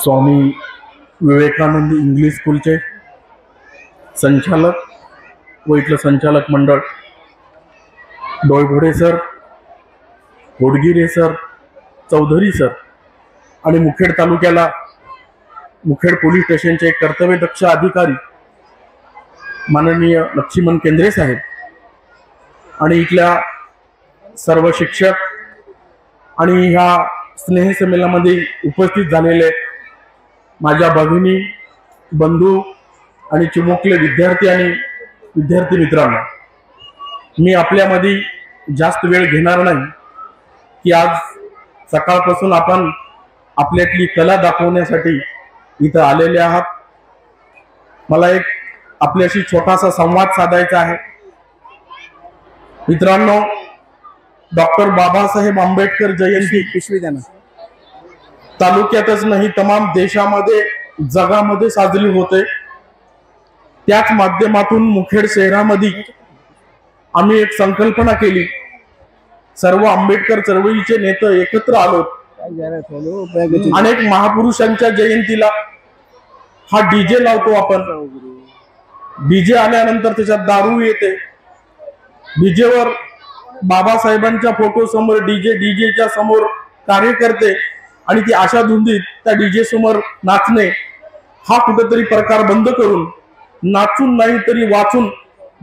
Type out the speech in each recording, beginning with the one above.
Swami Vivekananda English स्कूलचे संचालक व इथलं संचालक मंडळ डोळघोडे सर, होडगिरे सर, चौधरी सर आणि मुखेड तालुक्याला मुखेड पोलीस स्टेशनचे कर्तव्यदक्ष अधिकारी माननीय लक्ष्मण केंद्रे साहेब आणि इथल्या सर्व शिक्षक आणि ह्या स्नेहसंमेलनामध्ये उपस्थित झालेले माझ्या भगिनी, बंधू आणि चिमुकले विद्यार्थी आणि विद्यार्थी मित्रांनो, मी आपल्यामध्ये जास्त वेळ घेणार नाही की आज सकाळपासून आपण आपल्यातली कला दाखवण्यासाठी इथं आलेले आहात. मला एक आपल्याशी छोटासा संवाद साधायचा आहे. मित्रांनो, डॉक्टर बाबासाहेब आंबेडकर जयंती तालुक्यातच नाही तमाम देशामध्ये, जगामध्ये साजरी होते. त्याच माध्यमातून मुखेड शहरामध्ये आम्ही एक संकल्पना केली. सर्व आंबेडकर चळवळीचे नेते एकत्र आलो. अनेक महापुरुषांच्या जयंतीला हा डीजे लावतो आपण. डीजे आल्यानंतर त्याच्यात दारू येते. डीजेवर बाबासाहेबांच्या फोटो समोर डीजेच्या समोर कार्यकर्ते आणि ती आशा धुंदीत त्या डीजे समोर नाचणे हा कुठेतरी प्रकार बंद करून नाचून नाही तरी वाचून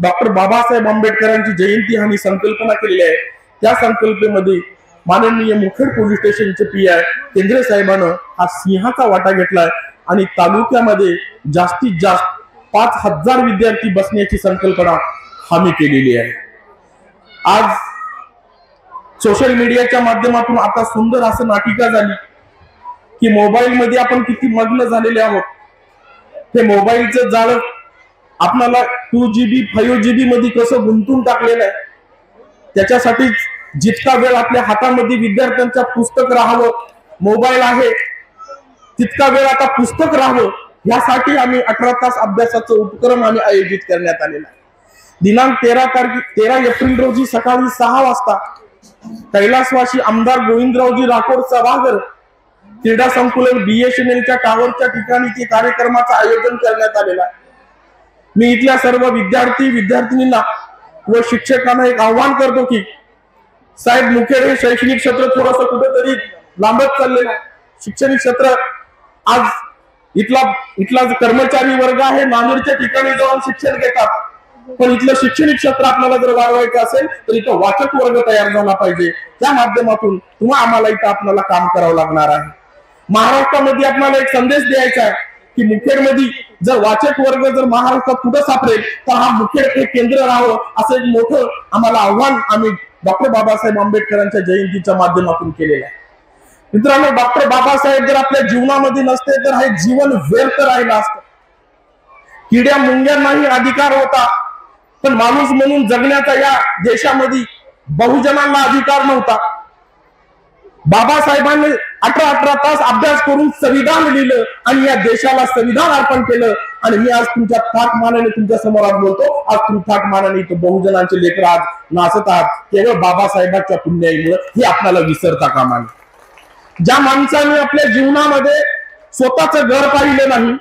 डॉक्टर बाबासाहेब आंबेडकरांची जयंती आम्ही संकल्पना केलेली आहे. त्या संकल्पनेमध्ये माननीय मुखेड पोलीस स्टेशनचे PI केंद्रे साहेबांना हा सिंहाचा वाटा घेतलाय आणि तालुक्यामध्ये जास्तीत जास्त 5000 विद्यार्थी बसण्याची संकल्पना आम्ही केलेली आहे. आज सोशल मीडियाच्या माध्यमातून आता सुंदर असं नाटिका झाली की मोबाईल मध्ये आपण किती मग्न झालेले आहोत. हे मोबाईलचं जाळं आपल्याला 2GB 5GB मध्ये कसं गुंतून टाकलेलं आहे. त्याच्यासाठी जितका वेळ आपल्या हातामध्ये विद्यार्थ्यांच्या पुस्तक राहावं, मोबाईल आहे तितका वेळ आता पुस्तक राहावं, यासाठी आम्ही 18 तास अभ्यासाचं उपक्रम आम्ही आयोजित करण्यात आलेला आहे. दिनांक 13 एप्रिल रोजी सकाळी 6 वाजता कैलासवासी आमदार गोविंदरावजी राठोड सभागृह क्रीडा संकुलन BSNLच्या टावरच्या ठिकाणी ते कार्यक्रमाचं आयोजन करण्यात आलेलं आहे. मी इथल्या सर्व विद्यार्थी विद्यार्थिनींना व शिक्षकांना एक आव्हान करतो की साहेब, मुखेड हे शैक्षणिक क्षेत्र थोडंसं कुठेतरी लांबत चाललेलं आहे. शैक्षणिक क्षेत्र आज इथला कर्मचारी वर्ग आहे, नांदेडच्या ठिकाणी जाऊन शिक्षण घेतात, पण इथलं शैक्षणिक क्षेत्र आपल्याला जर वाढवायचं असेल तर इथं वाचक वर्ग तयार झाला पाहिजे. त्या माध्यमातून आम्हाला इथं आपल्याला काम करावं लागणार आहे. महाराष्ट्रामध्ये आपल्याला एक संदेश द्यायचा आहे की मुखेडमध्ये जर वाचक वर्ग जर महाराष्ट्रात कुठं सापडेल तर हा मुखेड हे केंद्र राहावं, असं एक मोठं आम्हाला आव्हान आम्ही डॉक्टर बाबासाहेब आंबेडकरांच्या जयंतीच्या माध्यमातून केलेलं आहे. मित्रांनो, डॉक्टर बाबासाहेब जर आपल्या जीवनामध्ये नसते तर हे जीवन व्यर्थ राहिलं असतं. किड्या मुंग्यांनाही अधिकार होता, पण माणूस म्हणून जगण्याचा या देशामध्ये बहुजनांना अधिकार नव्हता. बाबासाहेबांनी 18 तास अभ्यास करून संविधान लिहिलं आणि या देशाला संविधान अर्पण केलं. आणि मी आज तुमच्या थाट मानाने तुमच्या समोर आज बोलतो. आज तुम्ही थाट मानाने इथं बहुजनांचे लेकर आज नाचत आहात केवळ बाबासाहेबांच्या पुण्याईमुळे. हे आपल्याला विसरता कामा नये. ज्या माणसाने आपल्या जीवनामध्ये स्वतःचं घर पाहिलं नाही,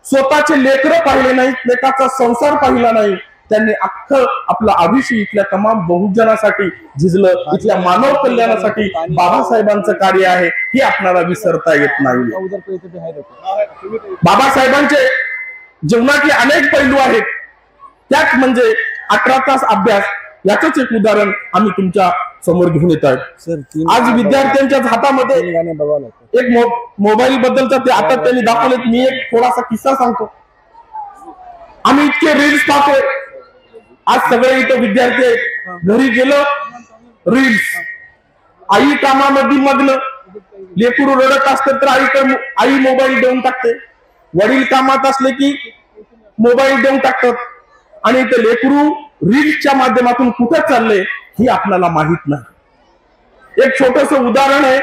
स्वतःचे लेकरं पाहिले नाही, लेकाचा संसार पाहिला नाही, त्यांनी अख्खं आपलं आयुष्य इथल्या तमाम बहुजनासाठी झिजलं. इथल्या मानव कल्याणासाठी बाबासाहेबांचं कार्य आहे, हे आपल्याला विसरता येत नाही. बाबासाहेबांचे जीवनातले अनेक पैलू आहेत, त्यात म्हणजे 18 तास अभ्यास याचंच एक उदाहरण आम्ही तुमच्या समोर घेऊन येत आहोत. आज विद्यार्थ्यांच्या हातामध्ये एक मोबाईल बद्दलचा ते आता त्यांनी दाखवलेत. मी एक थोडासा किस्सा सांगतो. आम्ही इतके रील्स पाहतो. आज सगळे इथं विद्यार्थी आहेत, घरी गेलो रील्स, आई कामामध्ये मग्न, लेकरू रडत असते तर आई मोबाईल देऊन टाकते, वडील कामात असले की मोबाईल देऊन टाकतात आणि ते लेकरू रील्सच्या माध्यमातून कुठे चालले हे आपल्याला माहित नाही. एक छोटस उदाहरण आहे.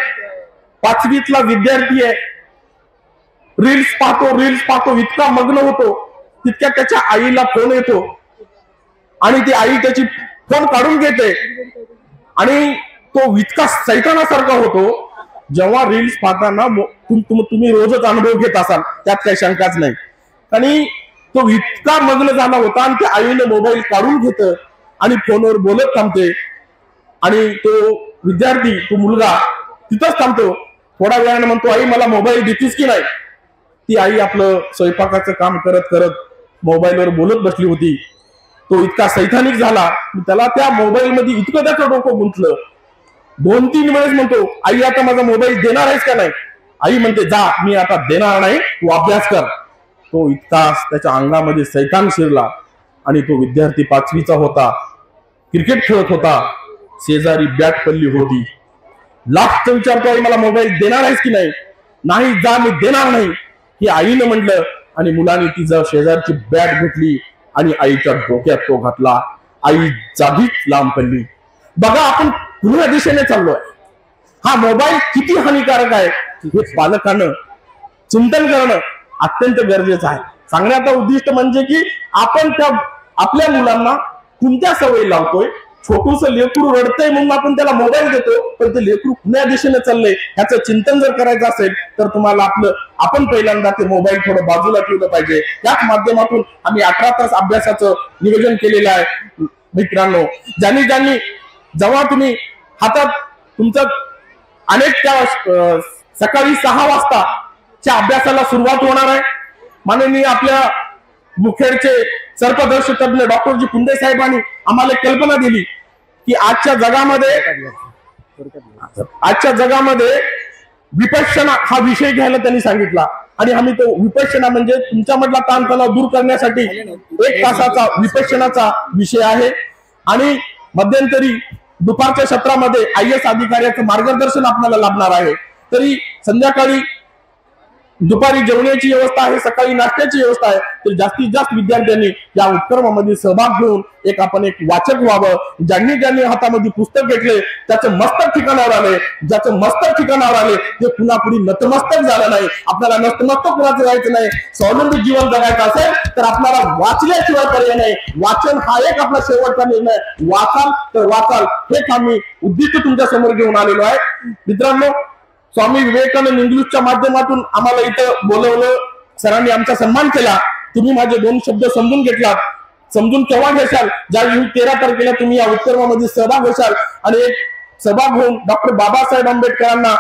5वीतला विद्यार्थी आहे, रील्स पाहतो इतका मग्न होतो, तितक्या त्याच्या आईला फोन येतो आणि ती आई त्याची फोन काढून घेते आणि तो इतका सैतानासारखा होतो जेव्हा रील्स पाहताना तुम्ही रोजच अनुभव घेत असाल, त्यात काही शंकाच नाही. आणि तो इतका मग्न झाला होता आणि त्या आईने मोबाईल काढून घेत आणि फोनवर बोलत थांबते आणि तो विद्यार्थी, तो मुलगा तिथंच थांबतो. थोड्या वेळाने म्हणतो, आई मला मोबाईल देतीस की नाही. ती आई आपलं स्वयंपाकाचं काम करत करत मोबाईलवर बोलत बसली होती. तो इतका सैद्धांतिक झाला, त्याला त्या मोबाईल मध्ये इतकं त्याचं डोकं गुंतलं. 2-3 वेळेस म्हणतो, आई आता माझा मोबाईल देणार आहेस का नाही. आई म्हणते, जा, मी आता देणार नाही, तू अभ्यास कर. तो इतका त्याच्या अंगामध्ये सैतान शिरला आणि तो विद्यार्थी 5वीचा होता, क्रिकेट खेळत होता, शेजारी बॅट पडली होती. लास्ट विचारतो, आई मला मोबाईल देणार आहेस की नाही. नाही, जा, मी देणार नाही, ही आईनं म्हटलं. आणि मुलाने तिचा शेजारची बॅट घेतली आणि आईच्या डोक्यात तो घातला. आई जागीच लांब पडली. बघा, आपण पुन्हा दिशेने चाललोय. हा मोबाईल किती हानिकारक आहे हे पालकांना चिंतन करणं अत्यंत गरजेचं आहे. सांगण्याचं उद्दिष्ट म्हणजे की आपण त्या आपल्या मुलांना कोणत्या सवयी लावतोय. छोटूस लेकरू रडतंय म्हणून आपण त्याला मोबाईल देतो, पण ते लेकरू कुण्या दिशेने चाललंय ह्याचं चिंतन जर करायचं असेल तर तुम्हाला आपण पहिल्यांदा ते मोबाईल थोडं बाजूला ठेवलं पाहिजे. याच माध्यमातून आम्ही 18 तास अभ्यासाचं नियोजन केलेलं आहे. मित्रांनो, ज्यांनी जेव्हा तुम्ही हातात तुमचं अनेक त्या सकाळी 6 वाजताच्या अभ्यासाला सुरुवात होणार आहे. माननीय आपल्या मुखेडचे सर्पदर्शी तज्ञ डॉक्टर जी पुंडे साहेबांनी आम्हाला कल्पना दिली की आजच्या जगामध्ये विपश्यना हा विषय घ्यायला त्यांनी सांगितला. आणि आम्ही तो विपश्यना म्हणजे तुमच्यामधला ताणतणाव दूर करण्यासाठी 1 तासाचा विपश्यनाचा विषय आहे. आणि मध्यंतरी दुपारच्या सत्रामध्ये IAS अधिकाऱ्याचं मार्गदर्शन आपल्याला लाभणार आहे. तरी संध्याकाळी दुपारी जेवण्याची व्यवस्था आहे, सकाळी नाश्त्याची व्यवस्था आहे. तर जास्तीत जास्त विद्यार्थ्यांनी या उपक्रमामध्ये सहभाग घेऊन आपण एक वाचक व्हावं. ज्यांनी हातामध्ये पुस्तक घेतले त्याचं मस्तक ठिकाणावर आले, ज्याचं मस्तक ठिकाणावर आले ते पुन्हा पुढे नतमस्तक झालं नाही. आपल्याला नतमस्तक कुणाचं राहायचं नाही. स्वावलंबी जीवन जगायचं असेल तर आपल्याला वाचल्याशिवाय पर्याय नाही. वाचन हा एक आपला शेवटचा निर्णय. वाचाल तर वाचाल हेच आम्ही उद्दिष्ट तुमच्या समोर घेऊन आलेलो आहे. मित्रांनो, स्वामी विवेकानंद इंग्लिशच्या माध्यमातून आम्हाला इथं बोलवलं, सरांनी आमचा सन्मान केला. तुम्ही माझे 2 शब्द समजून घेतलात. समजून केव्हा घेशाल, ज्या 13 तारखेला तुम्ही या उपक्रमामध्ये सहभाग होशाल आणि एक सहभाग होऊन डॉक्टर बाबासाहेब आंबेडकरांना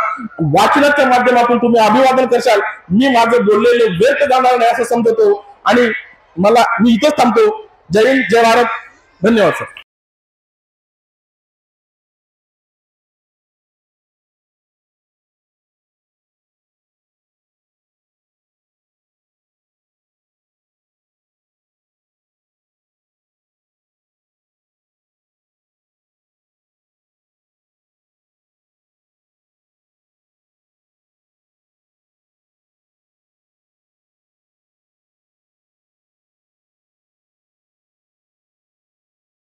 वाचनाच्या माध्यमातून तुम्ही अभिवादन करशाल. मी माझं बोललेले व्यर्थ जाणार नाही असं समजतो आणि मी इथंच थांबतो. जय हिंद, जय भारत. धन्यवाद सर.